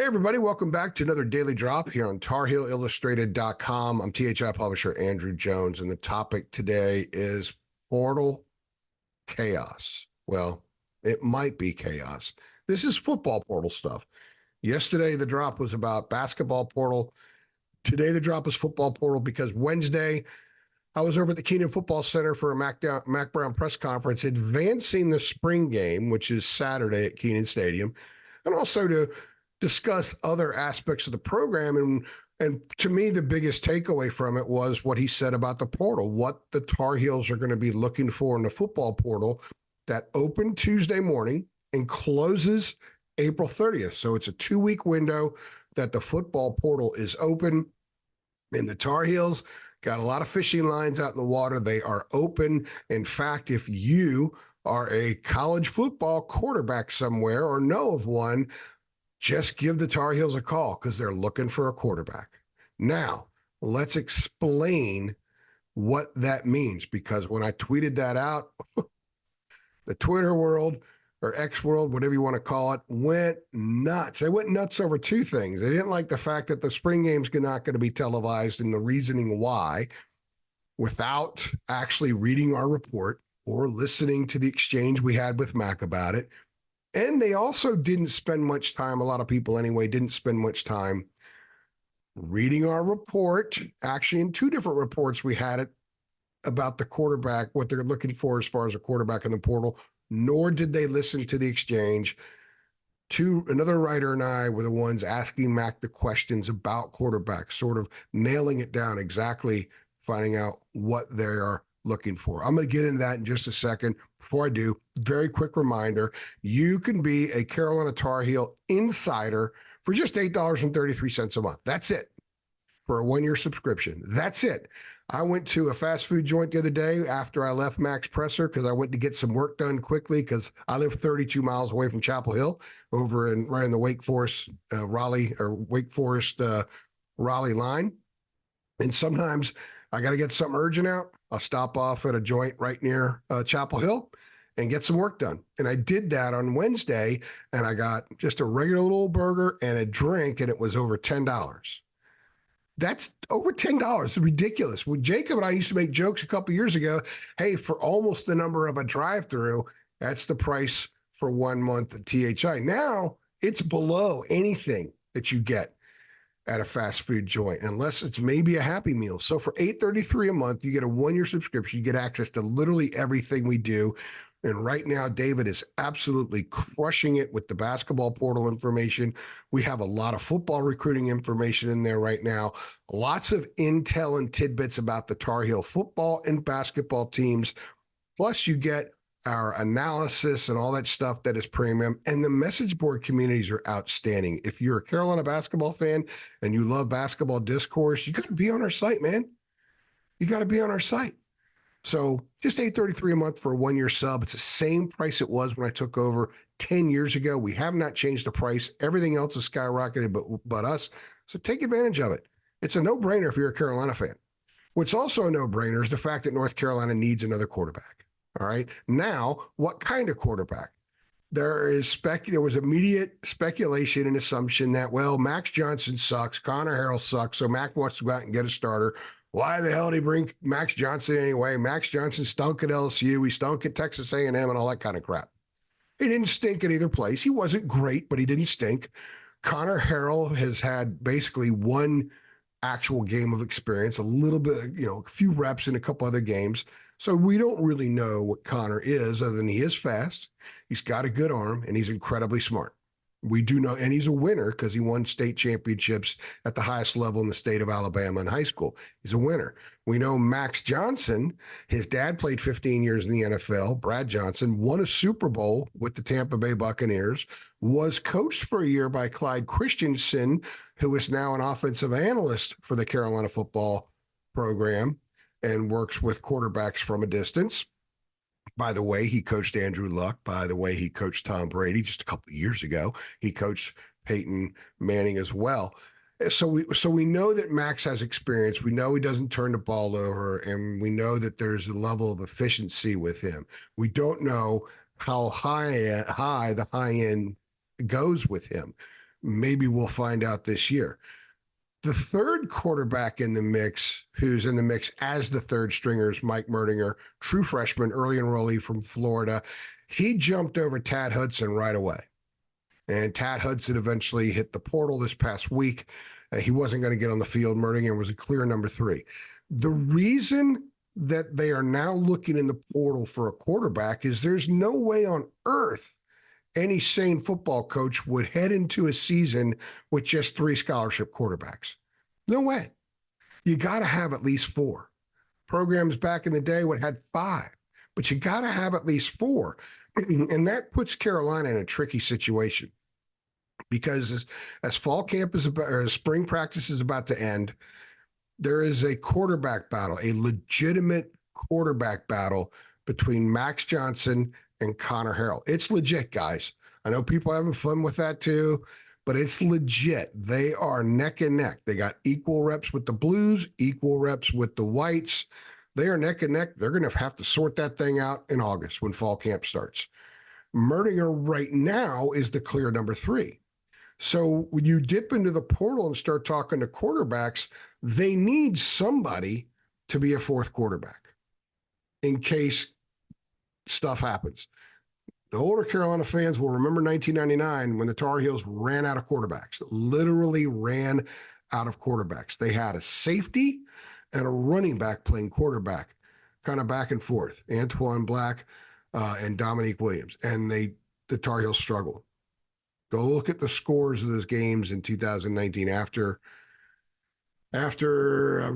Hey, everybody, welcome back to another daily drop here on TarHeelIllustrated.com. I'm THI publisher Andrew Jones, and the topic today is portal chaos. Well, it might be chaos. This is football portal stuff. Yesterday, the drop was about basketball portal. Today, the drop is football portal because Wednesday, I was over at the Keenan Football Center for a Mac Brown press conference advancing the spring game, which is Saturday at Keenan Stadium, and also to discuss other aspects of the program. And to me, the biggest takeaway from it was what he said about the portal, what the Tar Heels are going to be looking for in the football portal that opened Tuesday morning and closes April 30th. So it's a 2-week window that the football portal is open, and the Tar Heels got a lot of fishing lines out in the water. They are open. In fact, if you are a college football quarterback somewhere or know of one, just give the Tar Heels a call because they're looking for a quarterback. Now, let's explain what that means, because when I tweeted that out, the Twitter world or X world, whatever you want to call it, went nuts. They went nuts over two things. They didn't like the fact that the spring game's not going to be televised and the reasoning why, without actually reading our report or listening to the exchange we had with Mac about it. And they also didn't spend much time, a lot of people anyway, didn't spend much time reading our report. Actually, in two different reports, we had it about the quarterback, what they're looking for as far as a quarterback in the portal, nor did they listen to the exchange. Another writer and I were the ones asking Mac the questions about quarterbacks, sort of nailing it down, exactly finding out what they are looking for. I'm going to get into that in just a second. Before I do, very quick reminder, you can be a Carolina Tar Heel insider for just $8.33 a month. That's it for a 1-year subscription. That's it. I went to a fast food joint the other day after I left Mac's presser because I went to get some work done quickly because I live 32 miles away from Chapel Hill over right in the Wake Forest, Raleigh line. And sometimes I got to get something urgent out. I'll stop off at a joint right near Chapel Hill and get some work done. And I did that on Wednesday, and I got just a regular little burger and a drink, and it was over $10. That's over $10. It's ridiculous. When Jacob and I used to make jokes a couple years ago, hey, for almost the number of a drive-through, that's the price for 1 month at THI. Now it's below anything that you get at a fast food joint, unless it's maybe a Happy Meal. So for $8.33 a month, you get a 1-year subscription. You get access to literally everything we do. And right now, David is absolutely crushing it with the basketball portal information. We have a lot of football recruiting information in there right now. Lots of intel and tidbits about the Tar Heel football and basketball teams. Plus, you get our analysis and all that stuff that is premium. And the message board communities are outstanding. If you're a Carolina basketball fan and you love basketball discourse, you got to be on our site, man. You got to be on our site. So just $8.33 a month for a 1-year sub. It's the same price it was when I took over 10 years ago. We have not changed the price. Everything else is skyrocketed but us. So take advantage of it. It's a no-brainer if you're a Carolina fan. What's also a no-brainer is the fact that North Carolina needs another quarterback. All right. Now, what kind of quarterback? There was immediate speculation and assumption that, well, Max Johnson sucks, Connor Harrell sucks, so Mac wants to go out and get a starter. Why the hell did he bring Max Johnson anyway? Max Johnson stunk at LSU. He stunk at Texas A&M and all that kind of crap. He didn't stink at either place. He wasn't great, but he didn't stink. Connor Harrell has had basically one actual game of experience, a little bit, a few reps in a couple other games. So we don't really know what Connor is, other than he is fast, he's got a good arm, and he's incredibly smart. We do know, and he's a winner because he won state championships at the highest level in the state of Alabama in high school. He's a winner. We know Max Johnson, his dad played 15 years in the NFL, Brad Johnson, won a Super Bowl with the Tampa Bay Buccaneers, was coached for a year by Clyde Christensen, who is now an offensive analyst for the Carolina football program and works with quarterbacks from a distance. By the way, he coached Andrew Luck. By the way, he coached Tom Brady just a couple of years ago. He coached Peyton Manning as well. So we know that Max has experience. We know he doesn't turn the ball over, and we know that there's a level of efficiency with him. We don't know how high the high end goes with him. Maybe we'll find out this year. The third quarterback in the mix, who's in the mix as the third stringer, is Mike Merdinger, true freshman, early enrollee from Florida. He jumped over Tad Hudson right away. And Tad Hudson eventually hit the portal this past week. He wasn't going to get on the field. Merdinger was a clear number 3. The reason that they are now looking in the portal for a quarterback is there's no way on earth any sane football coach would head into a season with just 3 scholarship quarterbacks. No way. You got to have at least 4. Programs back in the day would have had 5, but you got to have at least 4. And that puts Carolina in a tricky situation because as fall camp is about, or spring practice is about to end, there is a quarterback battle, a legitimate quarterback battle between Max Johnson and Connor Harrell. It's legit, guys. I know people are having fun with that too, but it's legit. They are neck and neck. They got equal reps with the Blues, equal reps with the Whites. They are neck and neck. They're going to have to sort that thing out in August when fall camp starts. Merdinger right now is the clear number 3. So when you dip into the portal and start talking to quarterbacks, they need somebody to be a 4th quarterback in case stuff happens. The older Carolina fans will remember 1999 when the Tar Heels ran out of quarterbacks, literally ran out of quarterbacks. They had a safety and a running back playing quarterback, kind of back and forth, Antoine Black and Dominique Williams. And the Tar Heels struggled. Go look at the scores of those games in 2019 after I'm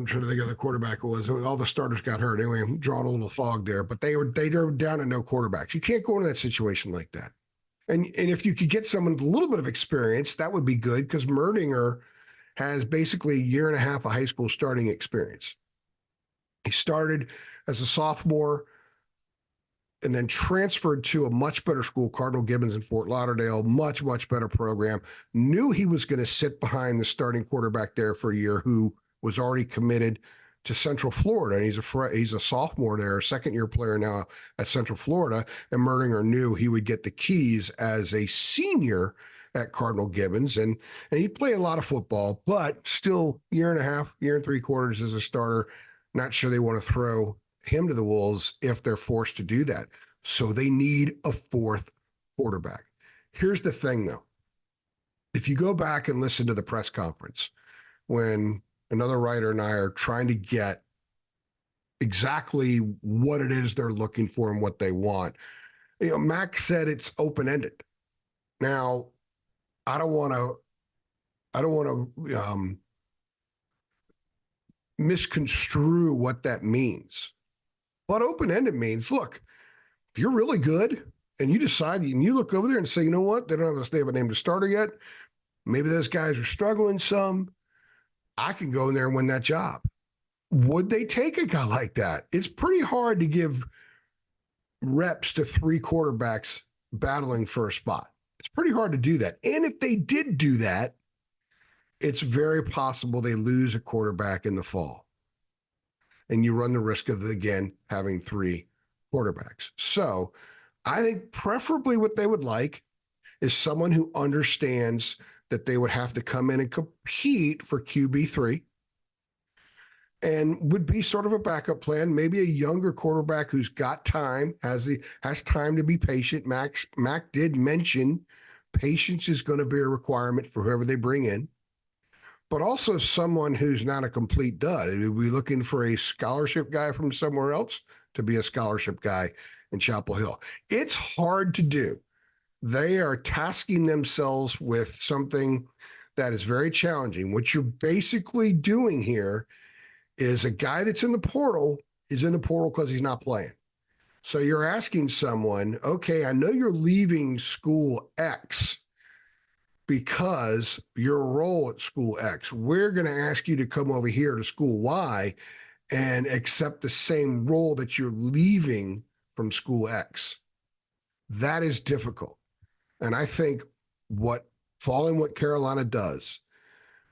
trying to think of the quarterback it was. All the starters got hurt. Anyway, I'm drawing a little fog there, but they were down to no quarterbacks. You can't go into that situation like that. And if you could get someone with a little bit of experience, that would be good because Merdinger has basically a year and a half of high school starting experience. He started as a sophomore and then transferred to a much better school, Cardinal Gibbons in Fort Lauderdale, much, much better program. Knew he was going to sit behind the starting quarterback there for a year who was already committed to Central Florida. And he's a sophomore there, a second-year player now at Central Florida. And Merdinger knew he would get the keys as a senior at Cardinal Gibbons. And he played a lot of football, but still year and a half, year and 3/4 as a starter. Not sure they want to throw him to the wolves if they're forced to do that. So they need a 4th quarterback. Here's the thing, though. If you go back and listen to the press conference when another writer and I are trying to get exactly what it is they're looking for and what they want, Mac said it's open-ended. Now, I don't want to misconstrue what that means. But open-ended means, look, if you're really good and you decide and you look over there and say, you know what, they have a name to starter yet. Maybe those guys are struggling some. I can go in there and win that job. Would they take a guy like that? It's pretty hard to give reps to 3 quarterbacks battling for a spot. It's pretty hard to do that. And if they did do that, it's very possible they lose a quarterback in the fall. And you run the risk of, again, having 3 quarterbacks. So I think preferably what they would like is someone who understands that they would have to come in and compete for QB3 and would be sort of a backup plan, maybe a younger quarterback who's got time, has time to be patient. Mac did mention patience is going to be a requirement for whoever they bring in. But also someone who's not a complete dud. Are we looking for a scholarship guy from somewhere else to be a scholarship guy in Chapel Hill? It's hard to do. They are tasking themselves with something that is very challenging. What you're basically doing here is a guy that's in the portal is in the portal because he's not playing. So you're asking someone, okay, I know you're leaving school X because your role at school X, we're going to ask you to come over here to school Y and accept the same role that you're leaving from school X. That is difficult. And I think following what Carolina does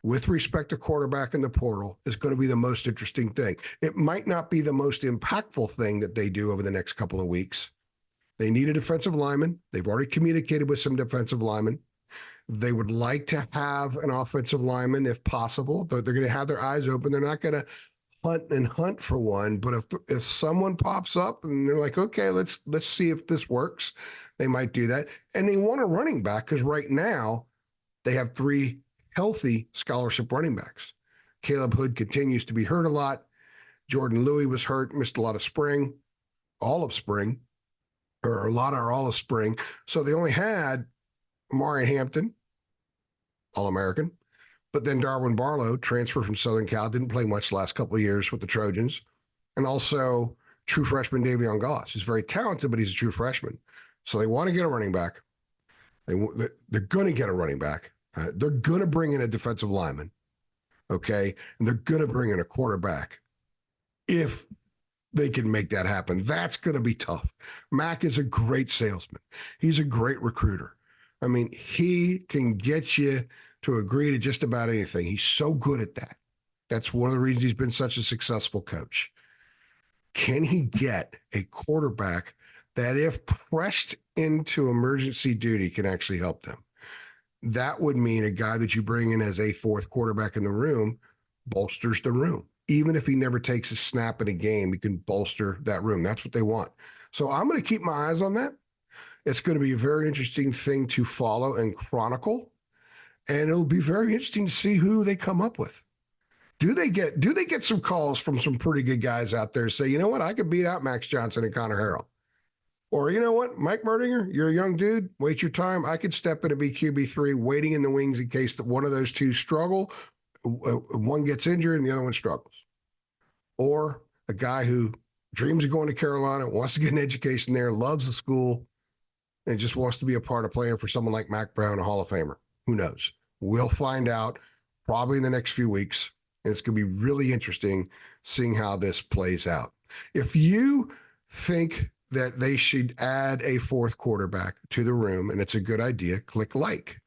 with respect to quarterback in the portal is going to be the most interesting thing. It might not be the most impactful thing that they do over the next couple of weeks. They need a defensive lineman. They've already communicated with some defensive linemen. They would like to have an offensive lineman if possible. They're going to have their eyes open. They're not going to hunt for one. But if someone pops up and they're like, okay, let's see if this works, they might do that. And they want a running back because right now they have 3 healthy scholarship running backs. Caleb Hood continues to be hurt a lot. Jordan Louis was hurt, missed a lot of spring, all of spring, or a lot or all of spring. So they only had Amari Hampton, All-American, but then Darwin Barlow, transfer from Southern Cal, didn't play much the last couple of years with the Trojans. And also true freshman Davion Goss. He's very talented, but he's a true freshman. So they want to get a running back. They're going to get a running back. They're going to bring in a defensive lineman, okay? And they're going to bring in a quarterback if they can make that happen. That's going to be tough. Mac is a great salesman. He's a great recruiter. I mean, he can get you to agree to just about anything. He's so good at that. That's one of the reasons he's been such a successful coach. Can he get a quarterback that, if pressed into emergency duty, can actually help them? That would mean a guy that you bring in as a 4th quarterback in the room bolsters the room. Even if he never takes a snap in a game, he can bolster that room. That's what they want. So I'm going to keep my eyes on that. It's going to be a very interesting thing to follow and chronicle. And it'll be very interesting to see who they come up with. Do they get some calls from some pretty good guys out there say, you know what, I could beat out Max Johnson and Connor Harrell? Or, you know what, Mike Merdinger, you're a young dude, wait your time. I could step in and be QB3 waiting in the wings in case that one of those two struggle, one gets injured and the other one struggles. Or a guy who dreams of going to Carolina, wants to get an education there, loves the school, and just wants to be a part of playing for someone like Mac Brown, a Hall of Famer. Who knows? We'll find out probably in the next few weeks. And it's going to be really interesting seeing how this plays out. If you think that they should add a 4th quarterback to the room and it's a good idea, click like.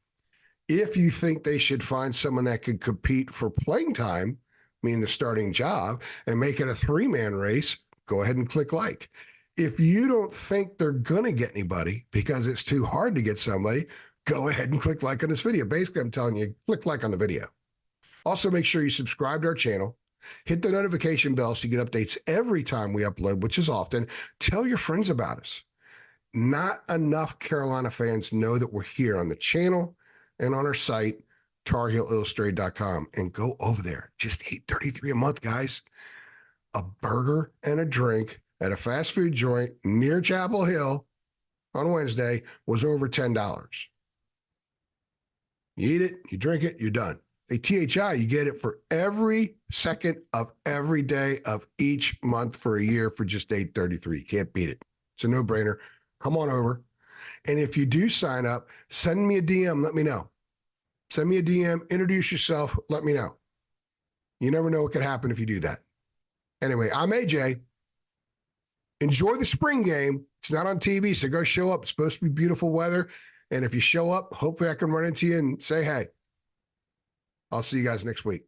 If you think they should find someone that could compete for playing time, meaning the starting job, and make it a 3-man race, go ahead and click like. If you don't think they're going to get anybody because it's too hard to get somebody, go ahead and click like on this video. Basically, I'm telling you, click like on the video. Also, make sure you subscribe to our channel. Hit the notification bell so you get updates every time we upload, which is often. Tell your friends about us. Not enough Carolina fans know that we're here on the channel and on our site, TarHeelIllustrated.com. And go over there. Just $8.33 a month, guys. A burger and a drink at a fast food joint near Chapel Hill on Wednesday was over $10. You eat it, you drink it, you're done. A THI, you get it for every second of every day of each month for a year for just $8.33. You can't beat it. It's a no-brainer. Come on over. And if you do sign up, send me a DM. Let me know. Send me a DM. Introduce yourself. Let me know. You never know what could happen if you do that. Anyway, I'm AJ. Enjoy the spring game. It's not on TV, so go show up. It's supposed to be beautiful weather. And if you show up, hopefully I can run into you and say, hey. I'll see you guys next week.